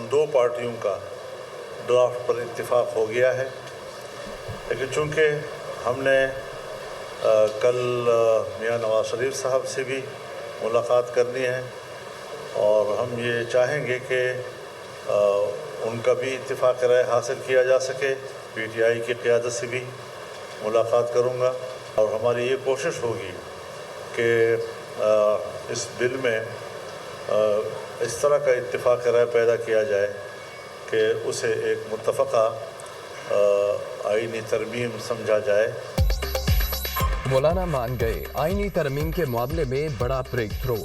ان دو پارٹیوں کا ڈرافٹ پر اتفاق ہو گیا ہے، لیکن چونکہ ہم نے کل میاں نواز شریف صاحب سے بھی ملاقات کرنی ہے اور ہم یہ چاہیں گے کہ ان کا بھی اتفاق رائے حاصل کیا جا سکے۔ پی ٹی آئی کی قیادت سے بھی ملاقات کروں گا اور ہماری یہ کوشش ہوگی کہ اس بل میں اس طرح کا اتفاق رائے پیدا کیا جائے کہ اسے ایک متفقہ آئینی ترمیم سمجھا جائے۔ مولانا مان گئے، آئینی ترمیم کے معاملے میں بڑا بریک تھرو۔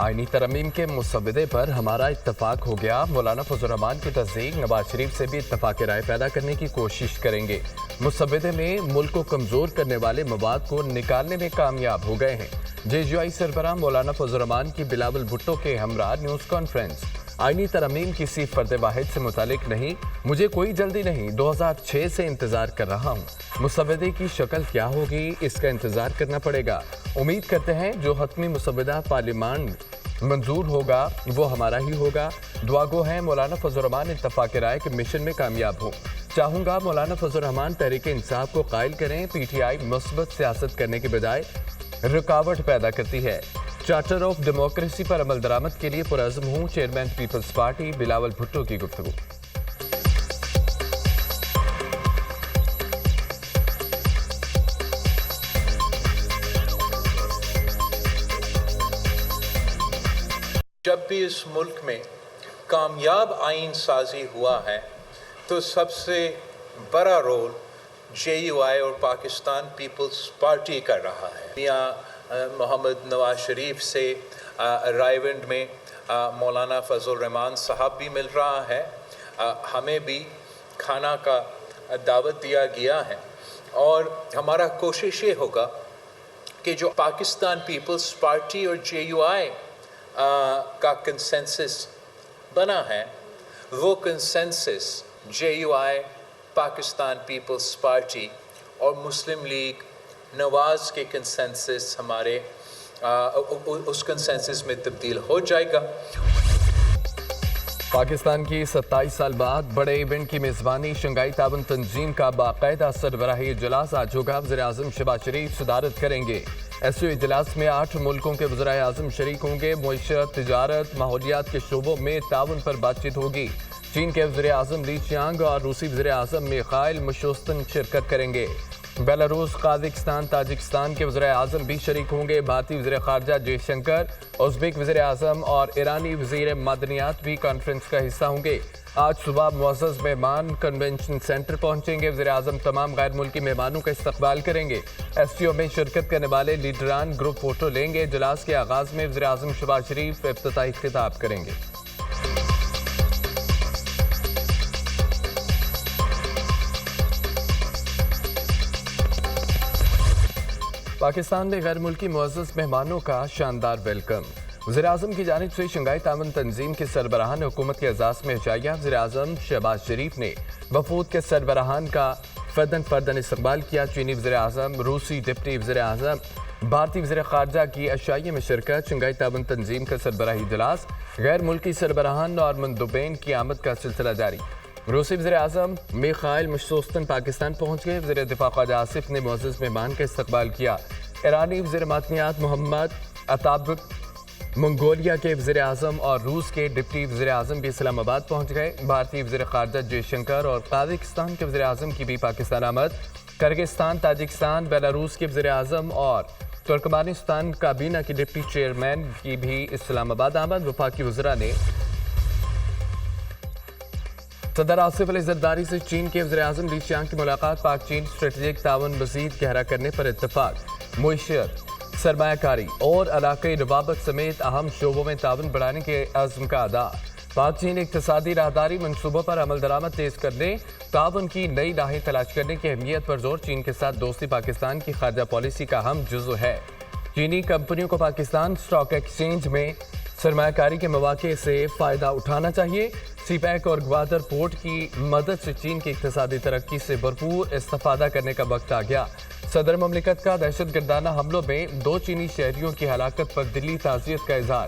آئینی ترمیم کے مسودے پر ہمارا اتفاق ہو گیا۔ مولانا فضل الرحمان کی تصدیق، نواز شریف سے بھی اتفاق رائے پیدا کرنے کی کوشش کریں گے۔ مسودے میں ملک کو کمزور کرنے والے مواد کو نکالنے میں کامیاب ہو گئے ہیں۔ جے یو آئی سربراہ مولانا فضل الرحمان کی بلاول بھٹو کے ہمراہ نیوز کانفرنس۔ آئینی ترمیم کسی فرد واحد سے متعلق نہیں، مجھے کوئی جلدی نہیں، 2006 سے انتظار کر رہا ہوں۔ مسودے کی شکل کیا ہوگی اس کا انتظار کرنا پڑے گا۔ امید کرتے ہیں جو حتمی مسودہ پارلیمان منظور ہوگا وہ ہمارا ہی ہوگا۔ دعا گو ہیں مولانا فضل الرحمان اتفاق رائے کے مشن میں کامیاب ہو۔ چاہوں گا مولانا فضل الرحمان تحریک انصاف کو قائل کریں۔ پی ٹی آئی مثبت سیاست کرنے کے بجائے رکاوٹ پیدا کرتی ہے۔ چارٹر آف ڈیموکریسی پر عمل درآمد کے لیے پرعزم ہوں، چیئرمین پیپلز پارٹی بلاول بھٹو کی گفتگو۔ جب بھی اس ملک میں کامیاب آئین سازی ہوا ہے تو سب سے بڑا رول جے یو آئی اور پاکستان پیپلز پارٹی کر رہا ہے۔ میاں محمد نواز شریف سے رائیونڈ میں مولانا فضل الرحمان صاحب بھی مل رہا ہے، ہمیں بھی کھانا کا دعوت دیا گیا ہے اور ہمارا کوشش یہ ہوگا کہ جو پاکستان پیپلز پارٹی اور جے یو آئی کا کنسنسس بنا ہے وہ consensus J U I, Pakistan Peoples Party اور مسلم لیگ نواز کے کنسنسس ہمارے اس کنسنسس میں تبدیل ہو جائے گا۔ پاکستان کی 27 سال بعد بڑے ایونٹ کی میزبانی شنگھائی تعاون تنظیم کا باقاعدہ سربراہی اجلاس آج ہوگا۔ وزیر اعظم شہباز شریف صدارت کریں گے۔ ایس یو اجلاس میں 8 ملکوں کے وزرائے اعظم شریک ہوں گے۔ معیشت، تجارت، ماحولیات کے شعبوں میں تعاون پر بات چیت ہوگی۔ چین کے وزیر اعظم لی چیانگ اور روسی وزیر اعظم میخائیل مشوستن شرکت کریں گے۔ بیلاروس، قازقستان، تاجکستان کے وزرائے اعظم بھی شریک ہوں گے۔ بھارتی وزیر خارجہ جے شنکر، ازبیک وزیر اعظم اور ایرانی وزیر معدنیات بھی کانفرنس کا حصہ ہوں گے۔ آج صبح معزز مہمان کنونشن سینٹر پہنچیں گے۔ وزیر اعظم تمام غیر ملکی مہمانوں کا استقبال کریں گے۔ ایس ٹی او میں شرکت کرنے والے لیڈران گروپ فوٹو لیں گے۔ اجلاس کے آغاز میں وزیر اعظم شہباز شریف افتتاحی خطاب کریں گے۔ پاکستان میں غیر ملکی معزز مہمانوں کا شاندار ویلکم۔ وزیر اعظم کی جانب سے شنگھائی تعاون تنظیم کے سربراہان حکومت کے اعزاز میں عشائیہ وزیر اعظم شہباز شریف نے وفود کے سربراہان کا فرداً استقبال کیا۔ چینی وزیر اعظم، روسی ڈپٹی وزیر اعظم، بھارتی وزیر خارجہ کی عشائیہ میں شرکت۔ شنگھائی تعاون تنظیم کا سربراہی اجلاس، غیر ملکی سربراہان اور مندوبین کی آمد کا سلسلہ جاری۔ روسی وزیر اعظم میخائیل مشوستن پاکستان پہنچ گئے۔ وزیر دفاع خواجہ آصف نے معزز مہمان کا استقبال کیا۔ ایرانی وزیر معدنیات محمد اتابک، منگولیا کے وزیر اعظم اور روس کے ڈپٹی وزیر اعظم بھی اسلام آباد پہنچ گئے۔ بھارتی وزیر خارجہ جے شنکر اور قازقستان کے وزیر اعظم کی بھی پاکستان آمد۔ کرغزستان، تاجکستان، بیلاروس کے وزیر اعظم اور ترکمانستان کابینہ کی ڈپٹی چیئرمین کی بھی اسلام آباد آمد۔ وفاقی وزراء نے صدر آصف علی زرداری سے چین کے وزیر اعظم لی چیانگ کی ملاقات۔ پاک چین اسٹریٹجک تعاون مزید گہرا کرنے پر اتفاق۔ معیشت، سرمایہ کاری اور علاقائی روابط سمیت اہم شعبوں میں تعاون بڑھانے کے عزم کا ادا۔ پاک چین اقتصادی راہداری منصوبوں پر عمل درآمد تیز کرنے، تعاون کی نئی راہیں تلاش کرنے کی اہمیت پر زور۔ چین کے ساتھ دوستی پاکستان کی خارجہ پالیسی کا اہم جزو ہے۔ چینی کمپنیوں کو پاکستان اسٹاک ایکسچینج میں سرمایہ کاری کے مواقع سے فائدہ اٹھانا چاہیے۔ سی پیک اور گوادر پورٹ کی مدد سے چین کی اقتصادی ترقی سے بھرپور استفادہ کرنے کا وقت آ گیا۔ صدر مملکت کا دہشت گردانہ حملوں میں 2 چینی شہریوں کی ہلاکت پر دلی تعزیت کا اظہار۔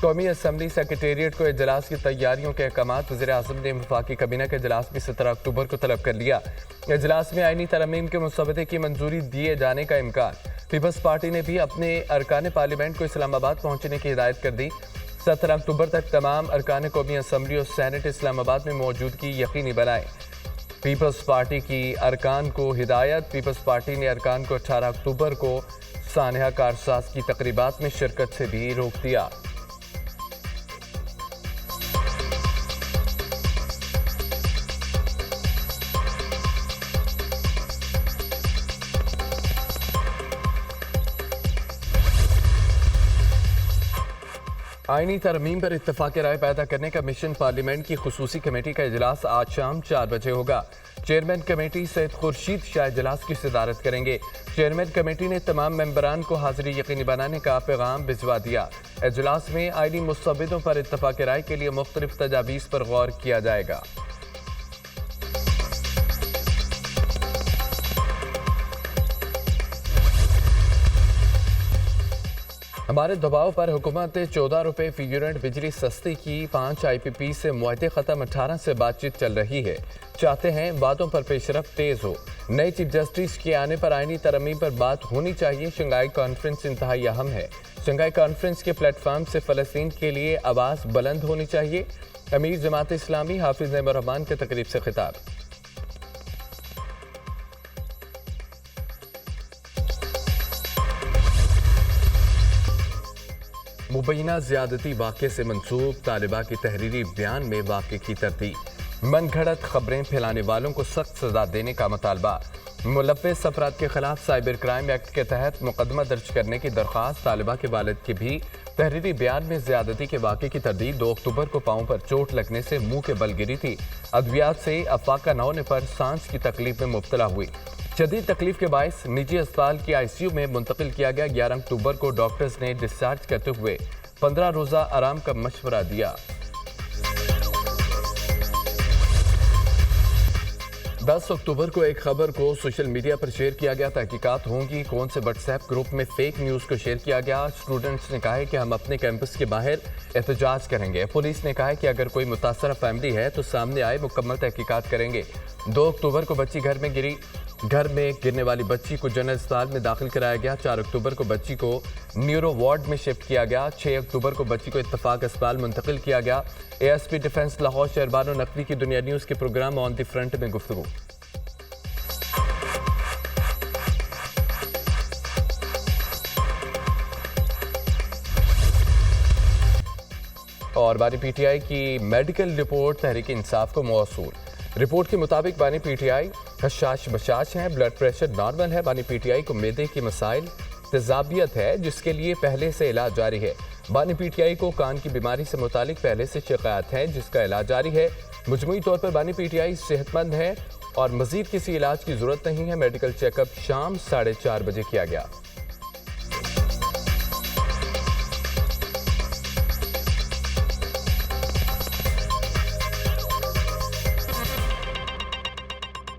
قومی اسمبلی سیکریٹریٹ کو اجلاس کی تیاریوں کے احکامات وزیر اعظم نے وفاقی کابینہ کا اجلاس بھی 17 اکتوبر کو طلب کر لیا۔ اجلاس میں آئینی ترمیم کے مسودے کی منظوری دیے جانے کا امکان۔ پیپلز پارٹی نے بھی اپنے ارکان پارلیمنٹ کو اسلام آباد پہنچنے کی ہدایت کر دی۔ 17 اکتوبر تک تمام ارکان قومی اسمبلی اور سینٹ اسلام آباد میں موجودگی یقینی بنائے۔ پیپلز پارٹی کی ارکان کو ہدایت۔ پیپلز پارٹی نے ارکان کو 18 اکتوبر کو سانحہ کارساز کی تقریبات میں شرکت سے بھی روک دیا۔ آئینی ترمیم پر اتفاق رائے پیدا کرنے کا مشن پارلیمنٹ کی خصوصی کمیٹی کا اجلاس آج شام 4 بجے ہوگا۔ چیئرمین کمیٹی سید خورشید شاہ اجلاس کی صدارت کریں گے۔ چیئرمین کمیٹی نے تمام ممبران کو حاضری یقینی بنانے کا پیغام بھجوا دیا۔ اجلاس میں آئینی مسودوں پر اتفاق رائے کے لیے مختلف تجاویز پر غور کیا جائے گا۔ ہمارے دباؤ پر حکومت 14 روپے فی یونٹ بجلی سستی کی 5 آئی پی پی سے معاہدے ختم 18 سے بات چیت چل رہی ہے۔ چاہتے ہیں وعدوں پر پیش رفت تیز ہو۔ نئے چیف جسٹس کے آنے پر آئینی ترمیم پر بات ہونی چاہیے۔ شنگھائی کانفرنس انتہائی اہم ہے۔ شنگھائی کانفرنس کے پلیٹ فارم سے فلسطین کے لیے آواز بلند ہونی چاہیے۔ امیر جماعت اسلامی حافظ نعیم الرحمان کے تقریب سے خطاب۔ مبینہ زیادتی واقعے سے منسوب طالبہ کی تحریری بیان میں واقعے کی تردید۔ من گھڑت خبریں پھیلانے والوں کو سخت سزا دینے کا مطالبہ۔ ملوث افراد کے خلاف سائبر کرائم ایکٹ کے تحت مقدمہ درج کرنے کی درخواست۔ طالبہ کے والد کی بھی تحریری بیان میں زیادتی کے واقعے کی تردید۔ 2 اکتوبر کو پاؤں پر چوٹ لگنے سے منہ کے بل گری تھی۔ ادویات سے افاقہ نہ ہونے پر سانس کی تکلیف میں مبتلا ہوئی۔ شدید تکلیف کے باعث نجی اسپتال کی آئی سی یو میں منتقل کیا گیا۔ 11 اکتوبر کو ڈاکٹرز نے ڈسچارج کرتے ہوئے 15 روزہ آرام کا مشورہ دیا۔ 10 اکتوبر کو ایک خبر کو سوشل میڈیا پر شیئر کیا گیا۔ تحقیقات ہوں گی کون سے واٹس ایپ گروپ میں فیک نیوز کو شیئر کیا گیا۔ اسٹوڈنٹس نے کہا ہے کہ ہم اپنے کیمپس کے باہر احتجاج کریں گے۔ پولیس نے کہا ہے کہ اگر کوئی متاثرہ فیملی ہے تو سامنے آئے، مکمل تحقیقات کریں گے۔ 2 اکتوبر کو بچی گھر میں گرنے والی بچی کو جنرل اسپتال میں داخل کرایا گیا۔ 4 اکتوبر کو بچی کو نیورو وارڈ میں شفٹ کیا گیا۔ 6 اکتوبر کو بچی کو اتفاق اسپتال منتقل کیا گیا۔ A S P defence Lahore Shehrbano Naqvi کی دنیا نیوز کے پروگرام آن دی فرنٹ میں گفتگو۔ اور بانی پی ٹی آئی کی میڈیکل رپورٹ تحریک انصاف کو موصول۔ رپورٹ کے مطابق بانی پی ٹی آئی حشاش بشاش ہیں، بلڈ پریشر نارمل ہے۔ بانی پی ٹی آئی کو معدے کے مسائل تیزابیت ہے جس کے لیے پہلے سے علاج جاری ہے۔ بانی پی ٹی آئی کو کان کی بیماری سے متعلق پہلے سے شکایت ہے جس کا علاج جاری ہے۔ مجموعی طور پر بانی پی ٹی آئی صحت مند ہے اور مزید کسی علاج کی ضرورت نہیں ہے۔ میڈیکل چیک اپ شام 4:30 بجے کیا گیا۔